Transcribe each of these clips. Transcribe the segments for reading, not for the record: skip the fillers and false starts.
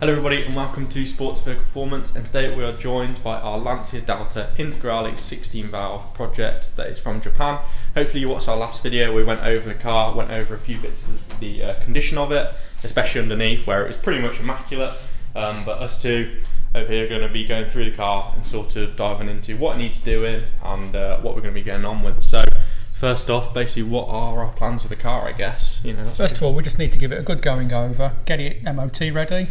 Hello everybody and welcome to Sports Vehicle Performance, and today we are joined by our Lancia Delta Integrale 16 valve project that is from Japan. Hopefully you watched our last video. We went over the car, went over a few bits of the condition of it, especially underneath where it was pretty much immaculate, but us two over here are going to be going through the car and sort of diving into what it needs doing and what we're going to be getting on with. So first off, basically, what are our plans for the car, I guess? First of all, we just need to give it a good going over, get it MOT ready,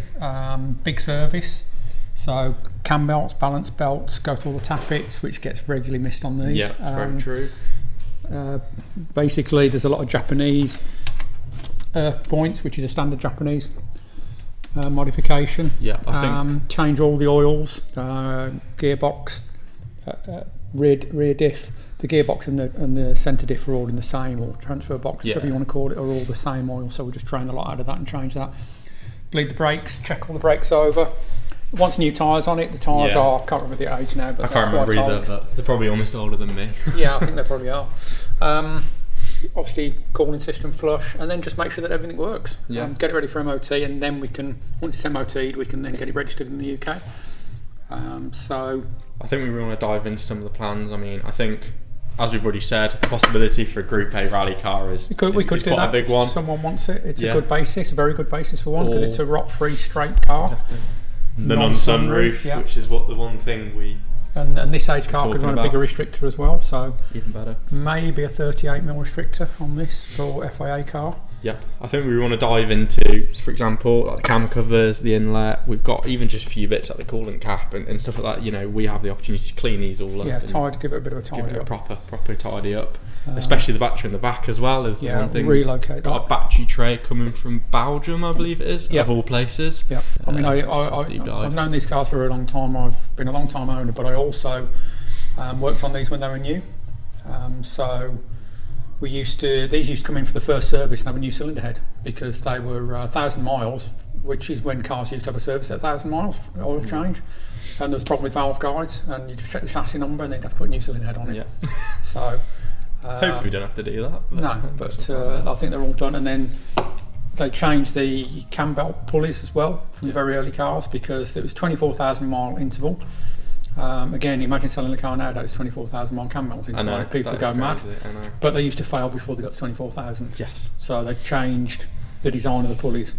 big service. So cam belts, balance belts, go through all the tappets, which gets regularly missed on these. Yeah, very true. Basically, there's a lot of Japanese earth points, which is a standard Japanese modification. Yeah, I think. Change all the oils, gearbox, rear diff. The gearbox and the centre diff are all in the same, or transfer box, whatever you want to call it, are all the same oil. So we just drain a lot out of that and change that. Bleed the brakes, check all the brakes over. Once new tyres on it, the tyres are, I can't remember the age now, but I can't remember either, but they're probably almost older than me. Yeah, I think they probably are. Obviously, cooling system flush, and then just make sure that everything works. Yeah. Get it ready for MOT, and then we can, once it's MOT'd, we can then get it registered in the UK. So I think we really want to dive into some of the plans. I mean, I think, as we've already said, the possibility for a Group A rally car is we could do quite that a big one. If someone wants it. It's a good basis, a very good basis for one, because it's a rot-free straight car. Exactly. The non-sunroof, which is what the one thing we. And this age car could run a bigger restrictor as well, so even better. Maybe a 38mm restrictor on this for FIA car. Yeah, I think we want to dive into, for example, like the cam covers, the inlet. We've got even just a few bits like the coolant cap and stuff like that. You know, we have the opportunity to clean these all up. Yeah, give it a bit of a tidy up. Give it a proper tidy up. Especially the battery in the back as well is the one thing. Relocate. Got a battery tray coming from Belgium, I believe it is, of all places. Yeah, I mean, I've known these cars for a long time. I've been a long time owner, but I also worked on these when they were new. So these used to come in for the first service and have a new cylinder head, because they were 1,000 miles, which is when cars used to have a service at 1,000 miles, oil change. And there was a problem with valve guides, and you just check the chassis number and they'd have to put a new cylinder head on it. Yeah. So hopefully we don't have to do that. No, but I think they're all done. And then they changed the cam belt pulleys as well from very early cars, because it was 24,000 mile interval. Again, imagine selling a car nowadays 24,000 mile cam belt interval. People would go mad. But they used to fail before they got to 24,000. Yes. So they changed the design of the pulleys.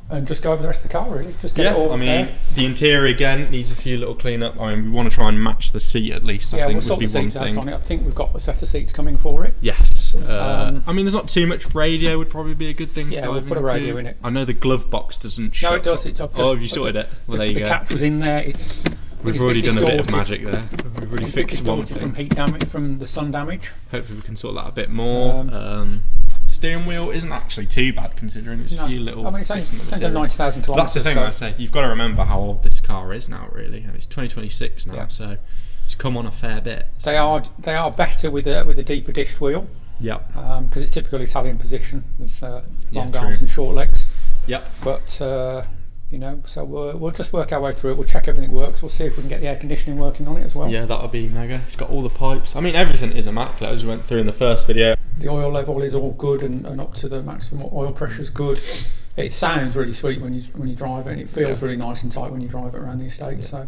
And just go over the rest of the car, really. Just get it all there. The interior again needs a few little clean up. I mean, we want to try and match the seat at least. I think we'll sort would be the seats one out thing. on it. I think we've got a set of seats coming for it. Yes. I mean, there's not too much. Radio would probably be a good thing. Yeah, we'll put a radio in it. I know the glove box doesn't shut. No, it does. It's have you sorted it? Well, there you go. The catch was in there. We've already done a bit of magic there. We've already fixed one thing. From heat damage, from the sun damage. Hopefully we can sort that a bit more. Steering wheel isn't actually too bad, considering it's a few little. I mean, it's only 90,000 kilometres. That's the thing I say. You've got to remember how old this car is now. Really, it's 2026 now, so it's come on a fair bit. So. They are better with a deeper dished wheel. Yeah. Because it's typically Italian position with long arms and short legs. Yeah. But so we'll just work our way through it. We'll check everything works. We'll see if we can get the air conditioning working on it as well. Yeah, that'll be mega. It's got all the pipes. I mean, everything is immaculate, as we went through in the first video. The oil level is all good and up to the maximum. Oil pressure is good. It sounds really sweet when you drive it, and it feels really nice and tight when you drive it around the estate. So,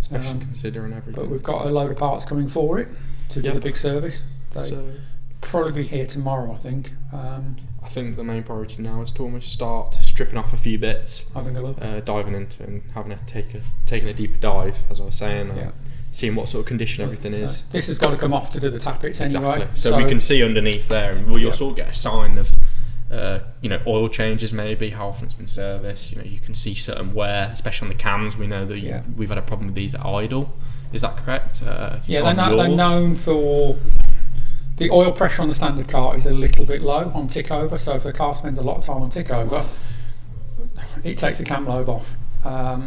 especially considering everything. But we've got a load of parts coming for it to do the big service. They'll probably be here tomorrow, I think. I think the main priority now is to almost start stripping off a few bits, having a look, diving into and taking a deeper dive, as I was saying. Seeing what sort of condition everything is. This has got to come off to do the tappets anyway. So we can see underneath there, and you'll sort of get a sign of, oil changes maybe, how often it's been serviced. You can see certain wear, especially on the cams. We know that we've had a problem with these at idle. Is that correct? They're known for. The oil pressure on the standard car is a little bit low on tick over, so if a car spends a lot of time on tick over, it takes the cam lobe off. But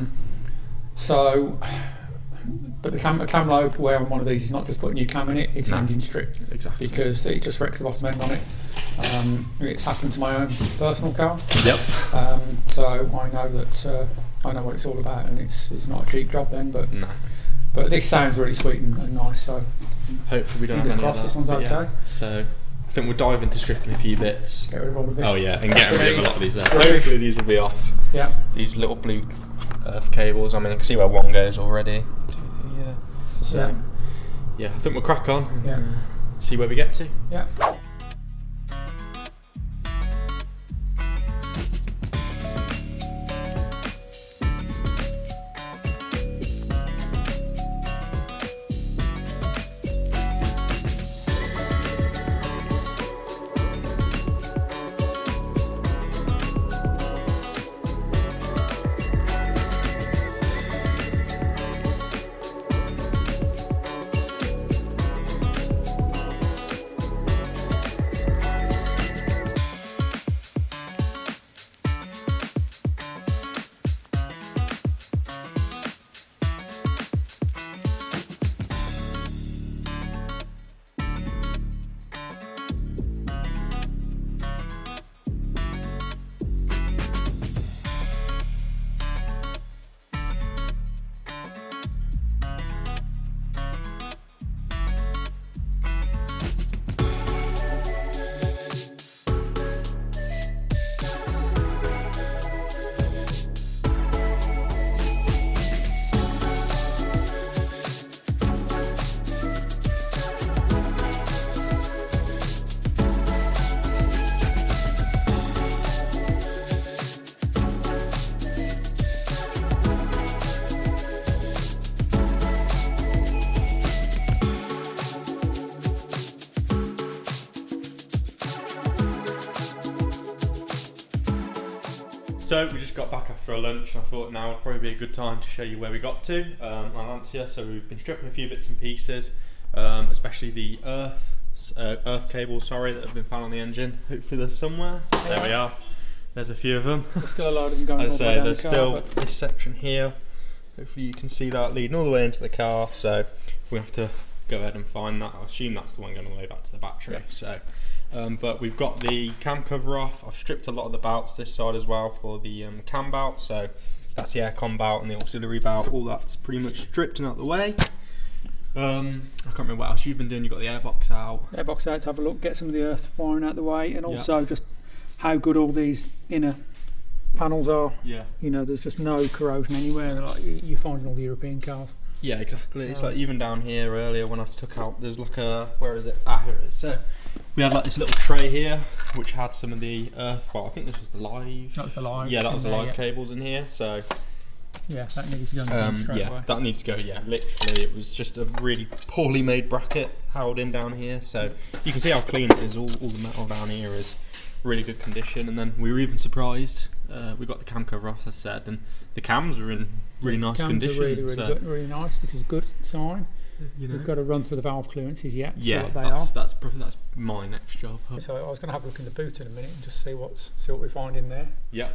the cam lobe wear on one of these is not just putting new cam in it, it's an engine strip. Exactly. Because it just wrecks the bottom end on it. It's happened to my own personal car. Yep. So I know that I know what it's all about, and it's not a cheap job then, but no. But this sounds really sweet and nice, so hopefully we don't have any of that. This one's okay. So I think we'll dive into stripping a few bits. Get rid of all of this. Oh yeah, and getting rid of a lot of these there. Hopefully these will be off. Yeah. These little blue earth cables. I mean, I can see where one goes already. Yeah. So yeah, I think we'll crack on and see where we get to. Yeah. So we just got back after a lunch and I thought now would probably be a good time to show you where we got to on Lancia. So we've been stripping a few bits and pieces, especially the earth cables, that have been found on the engine. Hopefully there's somewhere. Yeah. There we are. There's a few of them. There's still a load of them going all the way down there's the car, still this section here. Hopefully you can see that leading all the way into the car. So we have to go ahead and find that. I assume that's the one going all the way back to the battery. Yeah. So. But we've got the cam cover off. I've stripped a lot of the belts this side as well for the cam belt, so that's the aircon belt and the auxiliary belt, all that's pretty much stripped and out the way. I can't remember what else you've been doing. You've got the airbox out. Airbox out to have a look, get some of the earth wiring out the way, and also just how good all these inner panels are. Yeah. You know, there's just no corrosion anywhere like you find in all the European cars. Yeah, exactly. It's like even down here earlier when I took out, there's like a, where is it? Ah, here it is. So we had like this little tray here which had some of the earth, well I think this was the live. That was the live. Yeah, that was the live cables in here. So yeah, that needs to go straight away. That needs to go, literally it was just a really poorly made bracket held in down here. So you can see how clean it is, all the metal down here is really good condition. And then we were even surprised, we got the cam cover off as I said, and the cams are in really nice condition. Really good, really nice, which is a good sign. You know, we've got to run through the valve clearances yet. Yeah, that's my next job. So I was going to have a look in the boot in a minute and just see what we find in there. Yeah.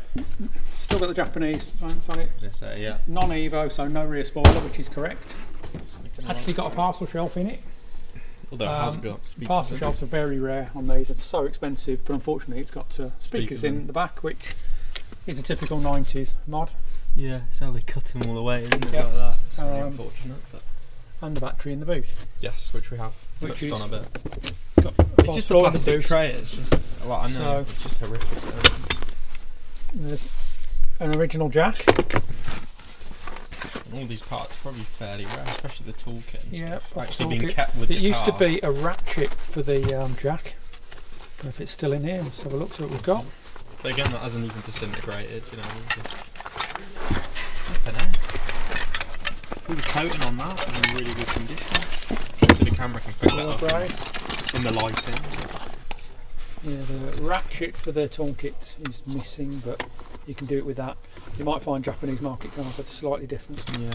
Still got the Japanese plants on it. Yeah. Non-Evo, so no rear spoiler, which is correct. It's actually got a parcel shelf in it. Although it has got speakers. Parcel shelves are very rare on these. It's so expensive, but unfortunately it's got speakers in the back, which is a typical 90s mod. Yeah, it's how they cut them all away, isn't it? Like that. It's really unfortunate. But. And the battery in the boot. Yes, which we have touched on a bit. It's just a plastic tray. It's just, well, I know, it's just horrific. There's an original jack. And all these parts are probably fairly rare, especially the toolkit and stuff. Actually being kept with the car. It used to be a ratchet for the jack. But if it's still in here, let's have a look, see what we've got. But again, that hasn't even disintegrated, you know. All the coating on that is in really good condition. So the camera can pick that up in the lighting. Yeah, the ratchet for the toolkit is missing, but you can do it with that. You might find Japanese market cars that's slightly different. Yeah.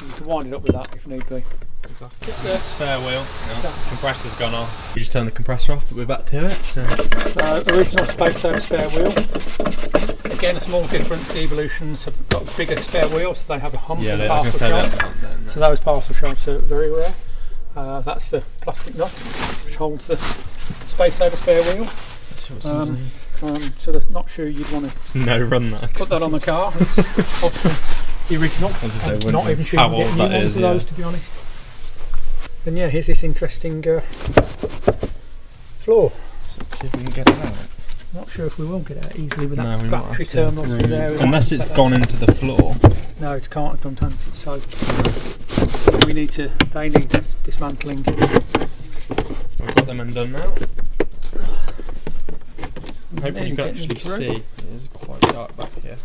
You can wind it up with that if need be. Exactly. Spare wheel. No. Compressor's gone off. We just turned the compressor off, but we're back to it. So original space saver spare wheel. Again, a small difference. The Evolutions have got bigger spare wheels, so they have a hump and parcel shelf. So those parcel shelves are very rare. That's the plastic nut which holds the space saver spare wheel. So the not sure you'd want to run that. Put that on the car. It's often the original. Not even sure you can get new ones of those, to be honest. And yeah, here's this interesting floor. So see if we can get it out. Not sure if we will get it out easily with that we battery terminal through there. Unless it's gone into the floor. No, it can't have done, can't it? So they need dismantling. We've got them undone now. Hopefully you can actually see. It is quite dark back here.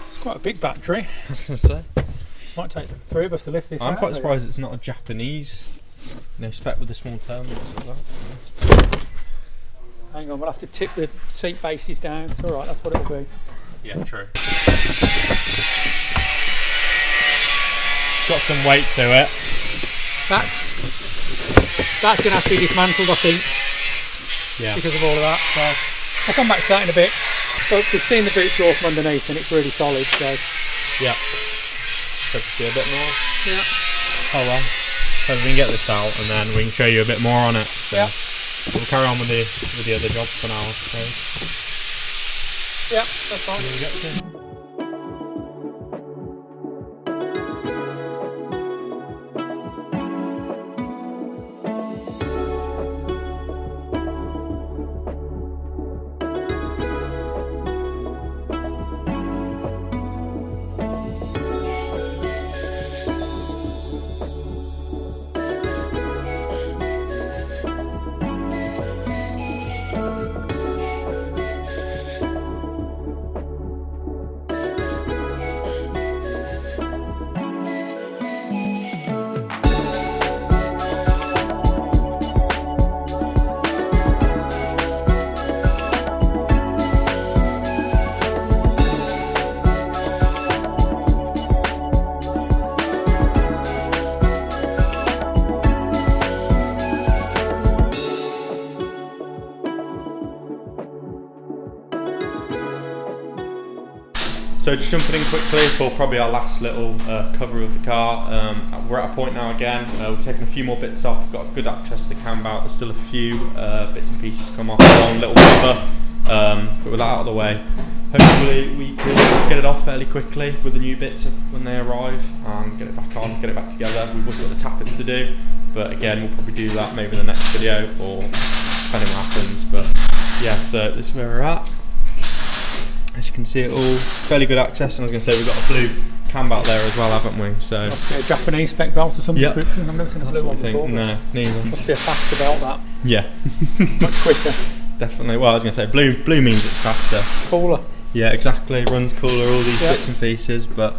It's quite a big battery. I was going to say. Might take the three of us to lift this out. I'm quite surprised it's not a Japanese spec with the small terminals as well. Hang on, we'll have to tip the seat bases down. It's alright, that's what it'll be. Yeah, true. Got some weight to it. That's going to have to be dismantled, I think. Yeah. Because of all of that. So I'll come back to that in a bit. But we've seen the boot draw from underneath and it's really solid. So yeah. Hope to see a bit more. Yeah. Oh well. So we can get this out and then we can show you a bit more on it. So yeah. We'll carry on with the other job for now, I suppose. Yeah, that's fine. So just jumping in quickly for probably our last little cover of the car. We're at a point now again, we've taken a few more bits off, we've got good access to the cambelt, there's still a few bits and pieces to come off, a little cover, but with that out of the way, hopefully we can get it off fairly quickly with the new bits when they arrive and get it back on, get it back together. We've also got the tappets to do, but again we'll probably do that maybe in the next video or depending what happens. But yeah, so this is where we're at. As you can see, it all fairly good access, and I was going to say we've got a blue cambelt there as well, haven't we? So must be a Japanese spec belt of some description. I've never seen a blue one before. No, neither. Must be a faster belt, that. Yeah. Much quicker. Definitely. Well, I was going to say blue means it's faster. Cooler. Yeah, exactly. Runs cooler, all these bits and pieces. But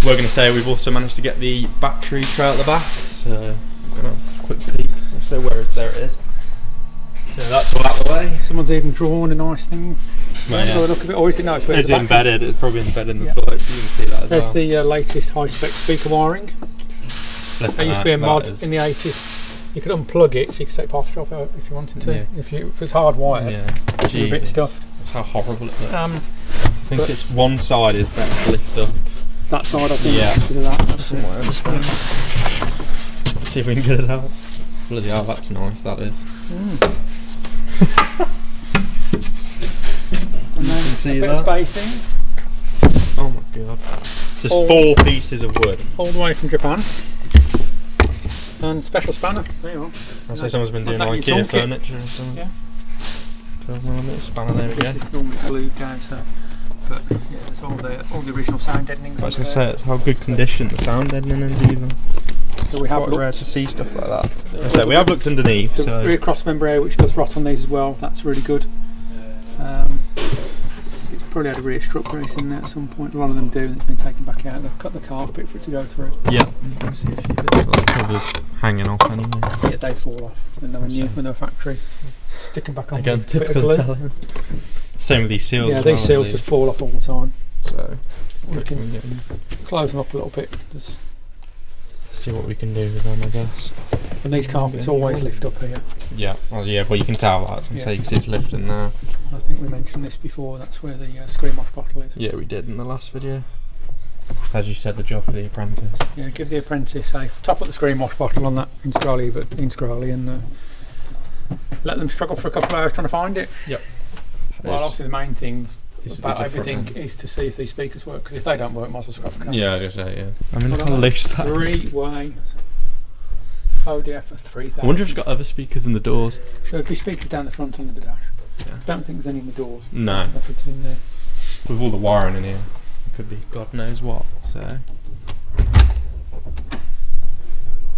we're going to say we've also managed to get the battery tray at the back. So I'm going to have a quick peek. So there it is. So that's all out of the way. Someone's even drawn a nice thing. Well, yeah. Look a bit, or is it nice? It's embedded. It's probably embedded in the floor. You can see that as There's well. the latest high-spec speaker wiring. There used to be a mod in the 80s. You could unplug it, so you could take parts off if you wanted to. Yeah. If it's hardwired, a bit stuff. That's how horrible it looks. I think it's one side is better to lift up. That side, I think. Yeah. Because of that. That's what I understand. Let's see if we can get it out. Bloody hell, that's nice. That is. And then a bit of spacing. Oh my god. There's 4 pieces of wood. All the way from Japan. And special spanner. There you are. I'd say someone's been doing IKEA furniture or something. Yeah. 12mm spanner, there we go. This is normally glued down, so. But yeah, there's all the original sound deadenings. I was going to say, it's how good condition the sound deadening is even. So we have quite rare to see stuff like that. So we have looked underneath. The rear cross member area, which does rot on these as well, that's really good. It's probably had a rear strut brace in there at some point. A lot of them do, and it's been taken back out. They've cut the carpet for it to go through. Yeah, you can see a few bits of the covers hanging off anyway. Yeah, they fall off when they were new, when they were factory. Stick them back on. Again, typical Italian. Same with these seals. Yeah, these seals just fall off all the time. So we can close them up a little bit. Just see what we can do with them, I guess. And these carpets always lift up here. Yeah, well, you can tell that. So you can see it's lifting there. I think we mentioned this before. That's where the screen wash bottle is. Yeah, we did in the last video. As you said, the job for the apprentice. Yeah, give the apprentice a top up the screen wash bottle on that Integrale and let them struggle for a couple of hours trying to find it. Yep. Well, obviously the main thing about everything is to see if these speakers work, because if they don't work, might as well scrap the camera. Yeah, I was going to say, yeah. I mean, look how loose that is. 3-way. ODF for 3,000. I wonder if it's got other speakers in the doors. So there'd be speakers down the front under the dash. Yeah. I don't think there's any in the doors. No. If it's in there. With all the wiring in here, it could be God knows what. So,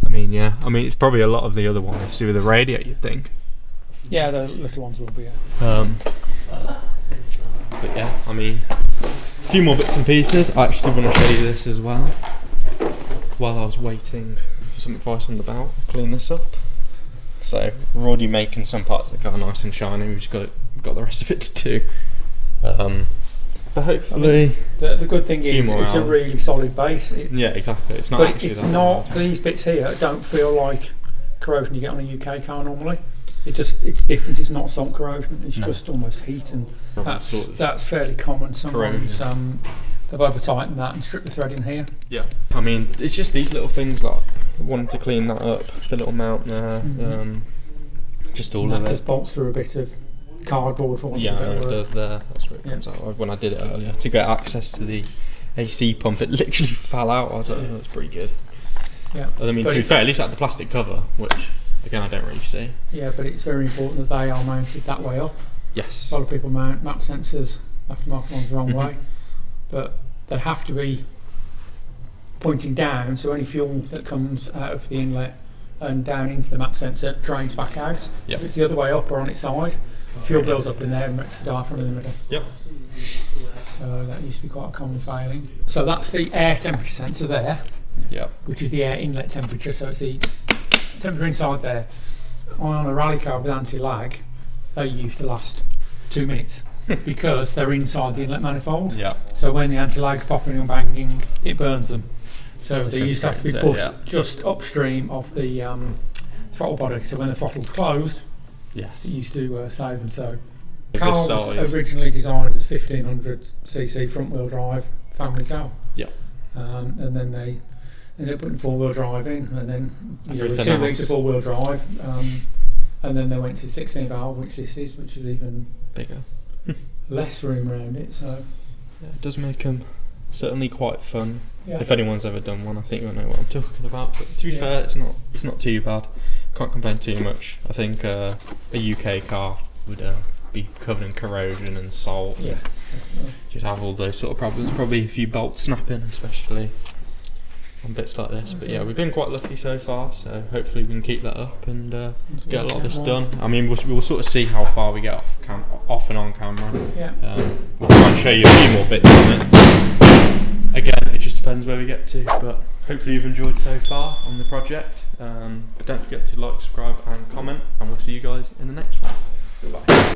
I mean, yeah. I mean, it's probably a lot of the other ones to do with the radio, you'd think. Yeah, the little ones will be. But yeah, I mean, a few more bits and pieces. I actually want to show you this as well. While I was waiting for some advice on the belt, I'll clean this up. So we're already making some parts of the car nice and shiny. We've just got the rest of it to do. But hopefully, the good thing is it's a really solid base. Yeah, exactly. It's not. But actually it's that not. hard. These bits here don't feel like corrosion you get on a UK car normally. It's different. It's not salt corrosion. It's just almost heat, and that's fairly common. Sometimes they've over tightened that and stripped the thread in here. Yeah, I mean, it's just these little things like wanting to clean that up, the little mount there, just all of it. Just bolts through a bit of cardboard for want of a better it word. does there. That's where it comes out. When I did it earlier to get access to the AC pump, it literally fell out. I was like, oh, that's pretty good. Yeah. I mean, to be fair, at least it had the plastic cover, which again I don't really see. Yeah, but it's very important that they are mounted that way up. Yes. A lot of people mount map sensors, aftermarket ones, the wrong way, but they have to be pointing down, so any fuel that comes out of the inlet and down into the map sensor drains back out. Yep. If it's the other way up or on its side, fuel builds up in there and makes the diaphragm in the middle. Yep. So that used to be quite a common failing. So that's the air temperature sensor there, Yep. which is the air inlet temperature, so it's the temperature inside there. On a rally car with anti-lag, they used to last 2 minutes because they're inside the inlet manifold. Yeah. So when the anti-lag's popping and banging, it burns them. So they used to have to be put just upstream of the throttle body. So when the throttle's closed, Yes. it used to save them. So This car was size. originally designed as a 1500cc front-wheel drive family car, Yeah. and then they ended up putting four-wheel drive in, and then Everything 2 else. litre four-wheel drive, and then they went to 16 valve, which this is, which is even Bigger. less room around it. So Yeah, it does make them certainly quite fun. yeah. If anyone's ever done one, I think you'll know what I'm talking about. But to be fair, it's not too bad. Can't complain too much. I think a UK car would be covered in corrosion and salt. Yeah, And definitely. just have all those sort of problems. Probably a few bolts snapping, especially on bits like this. But yeah, we've been quite lucky so far. So hopefully we can keep that up and get a lot of this done. I mean, we'll sort of see how far we get off and on camera. Yeah. We'll try and show you a few more bits on it. Again, it just depends where we get to, but hopefully you've enjoyed so far on the project. Don't forget to like, subscribe and comment, and we'll see you guys in the next one. Goodbye.